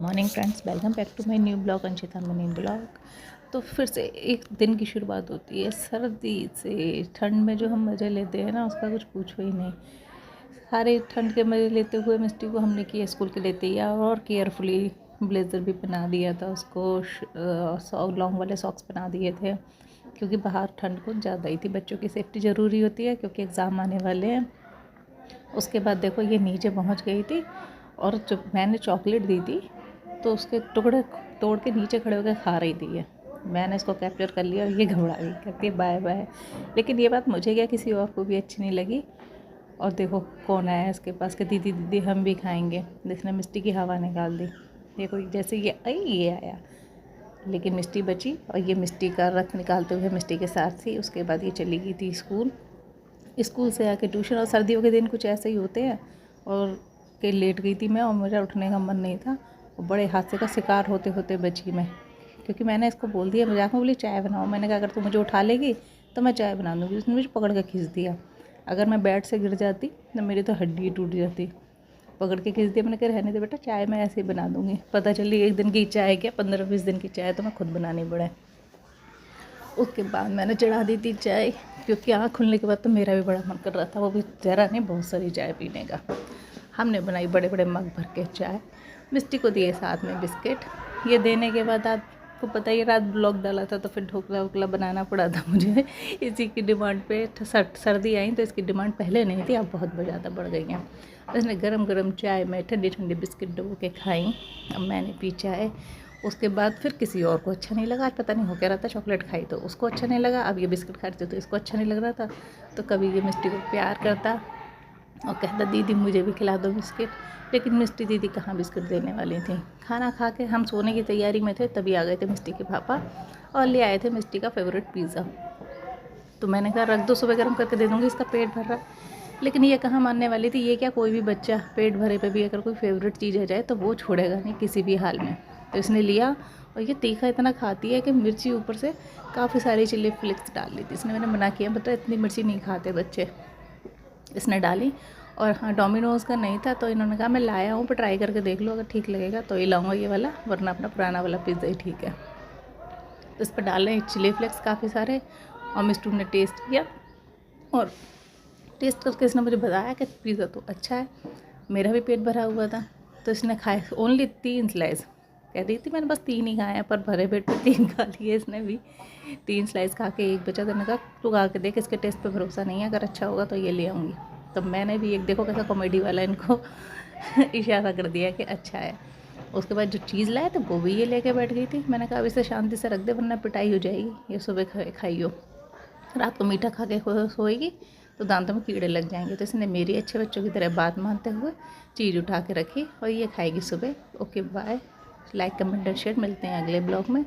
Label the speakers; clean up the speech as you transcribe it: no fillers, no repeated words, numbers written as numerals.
Speaker 1: Morning friends, welcome back to my new blog Anshita mini blog. तो फिर से एक दिन की शुरुआत होती है सर्दी से। ठंड में जो हम मज़े लेते हैं ना, उसका कुछ पूछो ही नहीं। सारे ठंड के मज़े लेते हुए मिस्टी को हमने किया स्कूल के लिए तैयार और केयरफुली ब्लेज़र भी पहना दिया था उसको। लॉन्ग वाले सॉक्स पहना दिए थे क्योंकि बाहर ठंड कुछ ज़्यादा ही थी। बच्चों की सेफ्टी ज़रूरी होती है क्योंकि एग्ज़ाम आने वाले हैं। उसके बाद देखो ये नीचे पहुंच गई थी और जब मैंने चॉकलेट दी थी तो उसके टुकड़े तोड़ के नीचे खड़े होकर खा रही थी ये। मैंने इसको कैप्चर कर लिया और ये घबरा गई, कहती है बाय बाय। लेकिन ये बात मुझे क्या किसी और को भी अच्छी नहीं लगी। और देखो कौन आया इसके पास कि दीदी दीदी हम भी खाएंगे। जिसने मिस्टी की हवा निकाल दी। देखो जैसे ये आई ये आया, लेकिन मिस्टी बची और ये मिस्टी का रथ निकालते हुए मिस्टी के साथ थी। उसके बाद ये चली गई थी स्कूल से आके ट्यूशन। और सर्दियों के दिन कुछ ऐसे ही होते हैं। और कि लेट गई थी मैं और मेरा उठने का मन नहीं था और बड़े हादसे का शिकार होते होते बची मैं। क्योंकि मैंने इसको बोल दिया मजाक में, बोली चाय बनाओ। मैंने कहा अगर तू मुझे उठा लेगी तो मैं चाय बना दूँगी। उसने मुझे पकड़ के खींच दिया। अगर मैं बेड से गिर जाती तो मेरी तो हड्डी टूट जाती। पकड़ के खींच दिया। मैंने कहा रहने दे बेटा, चाय मैं ऐसे ही बना दूँगी। पता चली एक दिन की चाय क्या 15-20 दिन की चाय तो मैं खुद बनानी पड़े। उसके बाद मैंने चढ़ा दी थी चाय, क्योंकि आँख खुलने के बाद तो मेरा भी बड़ा मन कर रहा था, वो भी ज़रा नहीं बहुत सारी चाय पीने का। हमने बनाई बड़े बड़े मग भर के चाय। मिस्टी को दिए साथ में बिस्किट। ये देने के बाद आपको पता ही, रात ब्लॉग डाला था तो फिर ढोकला वोकला बनाना पड़ा था मुझे इसी की डिमांड पे। सर्दी आई तो इसकी डिमांड पहले नहीं थी, अब बहुत ज़्यादा बढ़ गई हैं। उसने गरम गरम चाय में ठंडी ठंडी बिस्किट डुबो के खाई। अब मैंने पी चाय। उसके बाद फिर किसी और को अच्छा नहीं लगा। आज पता नहीं हो क्या रहा था, चॉकलेट खाई तो उसको अच्छा नहीं लगा। अब ये बिस्किट खा रही थी तो इसको अच्छा नहीं लग रहा था। तो कभी ये मिस्टी को प्यार करता और कहता दीदी मुझे भी खिला दो बिस्किट। लेकिन मिस्टी दीदी कहाँ बिस्किट देने वाली थी। खाना खा के हम सोने की तैयारी में थे, तभी आ गए थे मिस्टी के पापा और ले आए थे मिस्टी का फेवरेट पिज़्ज़ा। तो मैंने कहा रख दो, सुबह गर्म करके दे दूँगी, इसका पेट भर रहा है। लेकिन ये कहाँ मानने वाली थी। ये क्या, कोई भी बच्चा पेट भरे पे भी अगर कोई फेवरेट चीज़ आ जाए तो वो छोड़ेगा नहीं किसी भी हाल में। तो इसने लिया और ये तीखा इतना खाती है कि मिर्ची ऊपर से काफ़ी सारी चिल्ली फ्लेक्स डाल ली थी इसने। मैंने मना किया, बता इतनी मिर्ची नहीं खाते बच्चे। इसने डाली। और हाँ, डोमिनोज़ का नहीं था तो इन्होंने कहा मैं लाया हूँ पर ट्राई करके देख लो, अगर ठीक लगेगा तो ही लाऊंगा ये वाला, वरना अपना पुराना वाला पिज़्ज़ा ही ठीक है। तो इस पर डाल रहे चिली फ्लेक्स काफ़ी सारे। और मिस्टू ने टेस्ट किया और टेस्ट करके इसने मुझे बताया कि पिज़्ज़ा तो अच्छा है। मेरा भी पेट भरा हुआ था तो इसने खाए ओनली 3 स्लाइस। कह रही थी मैंने बस 3 ही खाए हैं, पर भरे पेट पे 3 खा लिए इसने भी। 3 स्लाइस खा के एक बचा। तो मैंने कहा तू खा के देख, इसके टेस्ट पे भरोसा नहीं है, अगर अच्छा होगा तो ये ले आऊँगी। तब मैंने भी एक, देखो कैसा कॉमेडी वाला इनको इशारा कर दिया कि अच्छा है। उसके बाद जो चीज़ लाए थे वो भी ये लेके बैठ गई थी। मैंने कहा अब इसे शांति से रख दे वरना पिटाई हो जाएगी। ये सुबह खाइयो, रात को मीठा खा के सोएगी तो दांतों में कीड़े लग जाएंगे। तो इसने मेरी अच्छे बच्चों की तरह बात मानते हुए चीज़ उठा के रखी और ये खाएगी सुबह। ओके बाय, लाइक कमेंट और शेयर। मिलते हैं अगले ब्लॉग में।